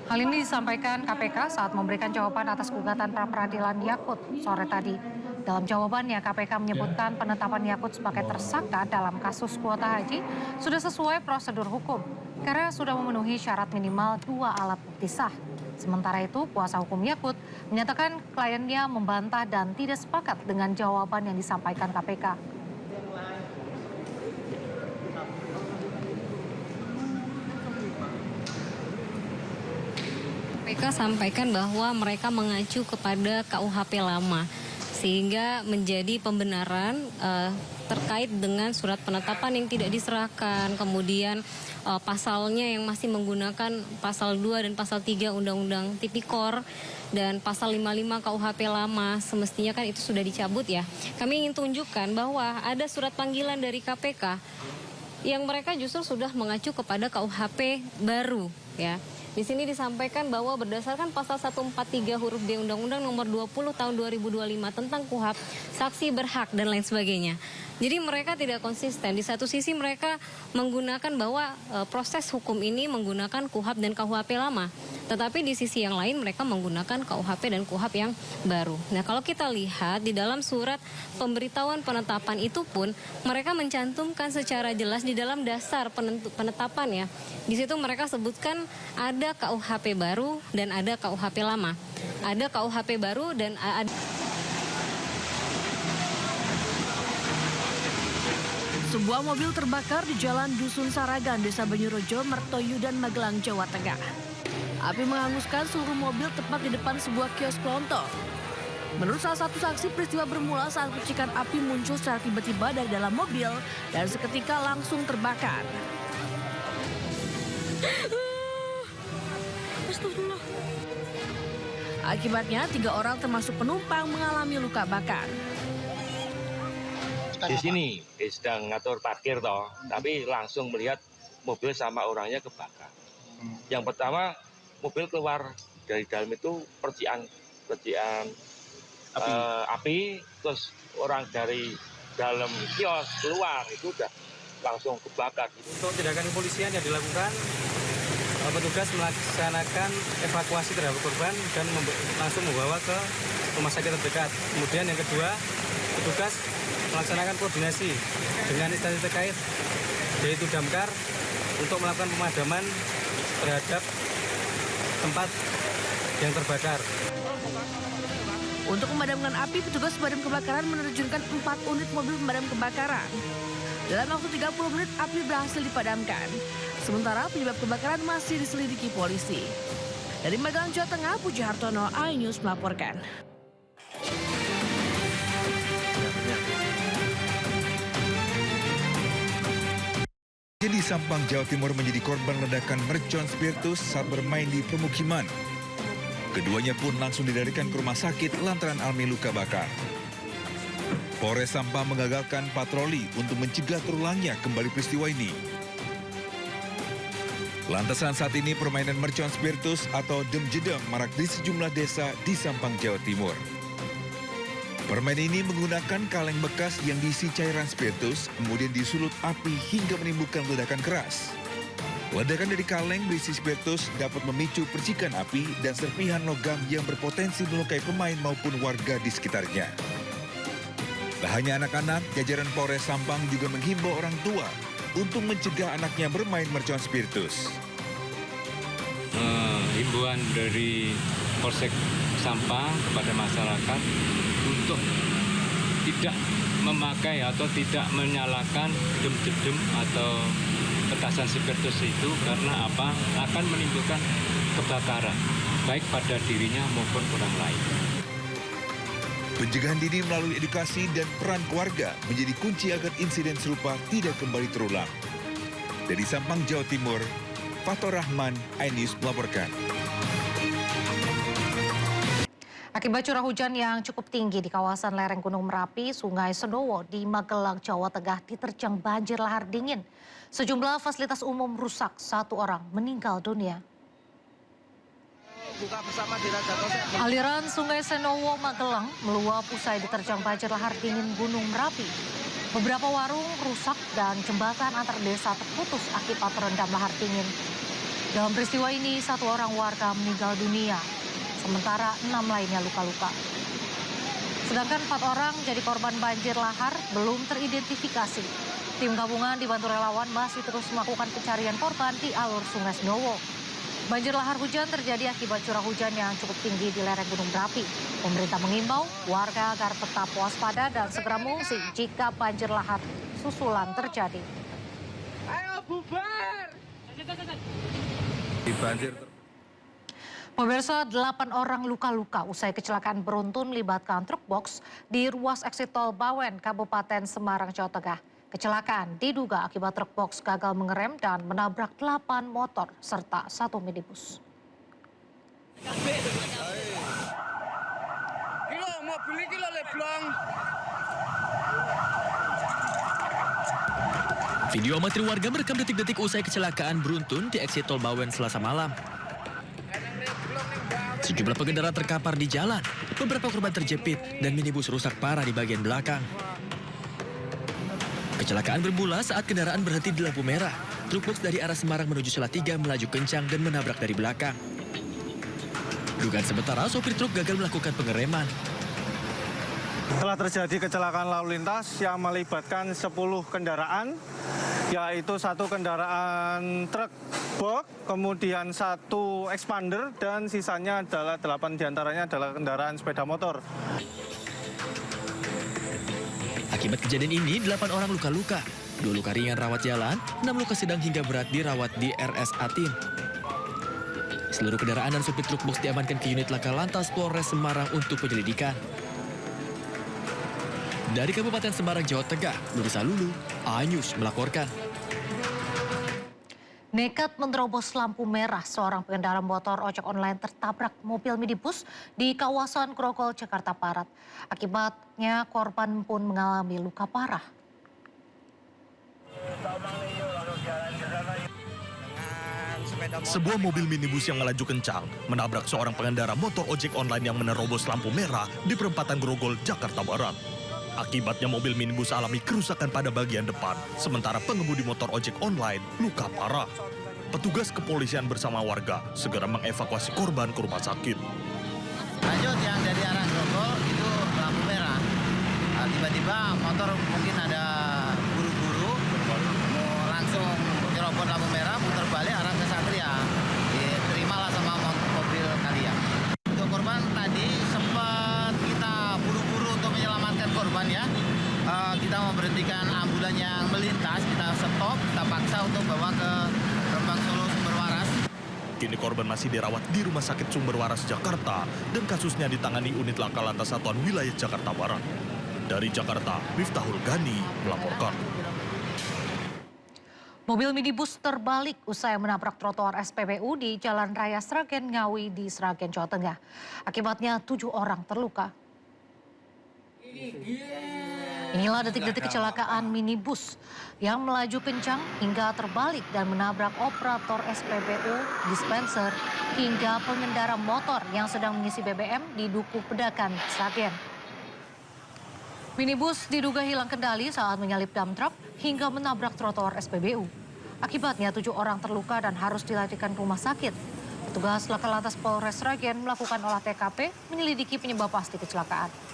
Hal ini disampaikan KPK saat memberikan jawaban atas gugatan pra-peradilan Yakut sore tadi. Dalam jawabannya, KPK menyebutkan penetapan Yakut sebagai tersangka dalam kasus kuota haji sudah sesuai prosedur hukum karena sudah memenuhi syarat minimal 2 alat bukti sah. Sementara itu, kuasa hukum Yakut menyatakan kliennya membantah dan tidak sepakat dengan jawaban yang disampaikan KPK. Mereka sampaikan bahwa mereka mengacu kepada KUHP lama sehingga menjadi pembenaran terkait dengan surat penetapan yang tidak diserahkan, kemudian pasalnya yang masih menggunakan pasal 2 dan pasal 3 Undang-Undang Tipikor dan pasal 55 KUHP lama, semestinya kan itu sudah dicabut ya. Kami ingin tunjukkan bahwa ada surat panggilan dari KPK yang mereka justru sudah mengacu kepada KUHP baru ya. Di sini disampaikan bahwa berdasarkan pasal 143 huruf D Undang-Undang Nomor 20 Tahun 2025 tentang KUHP, saksi berhak dan lain sebagainya. Jadi mereka tidak konsisten. Di satu sisi mereka menggunakan bahwa proses hukum ini menggunakan KUHP dan KUHP lama. Tetapi di sisi yang lain mereka menggunakan KUHP dan KUHP yang baru. Nah, kalau kita lihat di dalam surat pemberitahuan penetapan itu pun mereka mencantumkan secara jelas di dalam dasar penetapan ya. Di situ mereka sebutkan ada KUHP baru dan ada KUHP lama. Ada KUHP baru dan ada. Sebuah mobil terbakar di Jalan Dusun Saragan, Desa Banyurejo, Mertoyudan, Magelang, Jawa Tengah. Api menghanguskan seluruh mobil tepat di depan sebuah kios kelontong. Menurut salah satu saksi, peristiwa bermula saat percikan api muncul secara tiba-tiba dari dalam mobil dan seketika langsung terbakar. Akibatnya 3 orang termasuk penumpang mengalami luka bakar. Di sini sedang ngatur parkir toh, tapi langsung melihat mobil sama orangnya kebakar. Yang pertama mobil keluar dari dalam itu percikan api, terus orang dari dalam kios keluar itu udah langsung kebakar. Untuk tindakan kepolisian yang dilakukan, petugas melaksanakan evakuasi terhadap korban dan langsung membawa ke rumah sakit terdekat. Kemudian yang kedua, petugas melaksanakan koordinasi dengan instansi terkait, yaitu Damkar, untuk melakukan pemadaman terhadap tempat yang terbakar. Untuk memadamkan api, petugas pemadam kebakaran menerjunkan 4 unit mobil pemadam kebakaran. Dalam waktu 30 menit, api berhasil dipadamkan. Sementara penyebab kebakaran masih diselidiki polisi. Dari Magelang, Jawa Tengah, Puji Hartono, iNews melaporkan. Di Sampang, Jawa Timur menjadi korban ledakan mercon spiritus saat bermain di pemukiman. Keduanya pun langsung dilarikan ke rumah sakit lantaran alami luka bakar. Polres Sampang mengagalkan patroli untuk mencegah terulangnya kembali peristiwa ini. Lantasan saat ini permainan mercon spiritus atau dem-jedem marak di sejumlah desa di Sampang, Jawa Timur. Permainan ini menggunakan kaleng bekas yang diisi cairan spiritus, kemudian disulut api hingga menimbulkan ledakan keras. Ledakan dari kaleng berisi spiritus dapat memicu percikan api dan serpihan logam yang berpotensi melukai pemain maupun warga di sekitarnya. Tak hanya anak-anak, jajaran Polres Sampang juga menghimbau orang tua untuk mencegah anaknya bermain mercon spiritus. Himbauan dari Polsek Sampang kepada masyarakat untuk tidak memakai atau tidak menyalakan dem-jedem atau petasan spiritus itu karena apa? Akan menimbulkan kebakaran baik pada dirinya maupun orang lain. Pencegahan dini melalui edukasi dan peran keluarga menjadi kunci agar insiden serupa tidak kembali terulang. Dari Sampang, Jawa Timur, Fathur Rahman, iNews melaporkan. Akibat curah hujan yang cukup tinggi di kawasan lereng Gunung Merapi, Sungai Sendowo di Magelang, Jawa Tengah diterjang banjir lahar dingin. Sejumlah fasilitas umum rusak, 1 orang meninggal dunia. Aliran Sungai Sendowo Magelang meluap usai diterjang banjir lahar dingin Gunung Merapi. Beberapa warung rusak dan jembatan antar desa terputus akibat terendam lahar dingin. Dalam peristiwa ini, 1 orang warga meninggal dunia, sementara 6 lainnya luka-luka. Sedangkan 4 orang jadi korban banjir lahar belum teridentifikasi. Tim gabungan dibantu relawan masih terus melakukan pencarian korban di alur Sungai Sendowo. Banjir lahar hujan terjadi akibat curah hujan yang cukup tinggi di lereng Gunung Merapi. Pemerintah mengimbau warga agar tetap waspada dan segera mengungsi jika banjir lahar susulan terjadi. Ayo bubar! Pemirsa, 8 orang luka-luka usai kecelakaan beruntun melibatkan truk box di ruas eksit tol Bawen, Kabupaten Semarang, Jawa Tengah. Kecelakaan diduga akibat truk box gagal mengerem dan menabrak 8 motor serta 1 minibus. Video amatir warga merekam detik-detik usai kecelakaan beruntun di eksit tol Bawen Selasa malam. Sejumlah pengendara terkapar di jalan, beberapa korban terjepit dan minibus rusak parah di bagian belakang. Kecelakaan bermula saat kendaraan berhenti di lampu merah. Truk box dari arah Semarang menuju Salatiga melaju kencang dan menabrak dari belakang. Dugaan sementara sopir truk gagal melakukan pengereman. Telah terjadi kecelakaan lalu lintas yang melibatkan 10 kendaraan, yaitu 1 kendaraan truk box, kemudian 1 expander, dan sisanya adalah 8 diantaranya adalah kendaraan sepeda motor. Akibat kejadian ini, 8 orang luka-luka. 2 luka ringan rawat jalan, 6 luka sedang hingga berat dirawat di RS Atin. Seluruh kendaraan dan sopir truk box diamankan ke unit Laka Lantas Polres Semarang untuk penyelidikan. Dari Kabupaten Semarang, Jawa Tengah, Nurisa Lulu, iNews melaporkan. Nekat menerobos lampu merah, seorang pengendara motor ojek online tertabrak mobil minibus di kawasan Grogol, Jakarta Barat. Akibatnya korban pun mengalami luka parah. Sebuah mobil minibus yang melaju kencang menabrak seorang pengendara motor ojek online yang menerobos lampu merah di perempatan Grogol, Jakarta Barat. Akibatnya mobil minibus alami kerusakan pada bagian depan, sementara pengemudi motor ojek online luka parah. Petugas kepolisian bersama warga segera mengevakuasi korban ke rumah sakit. Lanjut yang dari arah Grogol itu lampu merah. Tiba-tiba motor mungkin ada buru-buru, mau langsung nyerobot lampu merah, putar balik arah ke Satria. Terimalah sama mobil kalian. Untuk korban tadi sempat kita buru-buru untuk menyelamatkan korban ya. Kita memberhentikan ambulan yang melintas, kita stop, kita paksa untuk bawa ke Rembang Solo Sumber Waras. Kini korban masih dirawat di Rumah Sakit Sumber Waras Jakarta dan kasusnya ditangani unit Laka Lantas Satuan Wilayah Jakarta Barat. Dari Jakarta, Miftahul Ghani melaporkan. Mobil minibus terbalik usai menabrak trotoar SPBU di Jalan Raya Sragen Ngawi di Sragen, Jawa Tengah. Akibatnya 7 orang terluka. Inilah detik-detik kecelakaan minibus yang melaju kencang hingga terbalik dan menabrak operator SPBU, dispenser, hingga pengendara motor yang sedang mengisi BBM di Dukuh Pedakan, Sragen. Minibus diduga hilang kendali saat menyalip dump truck hingga menabrak trotoar SPBU. Akibatnya 7 orang terluka dan harus dilarikan ke rumah sakit. Petugas Laka Lantas Polres Sragen melakukan olah TKP menyelidiki penyebab pasti kecelakaan.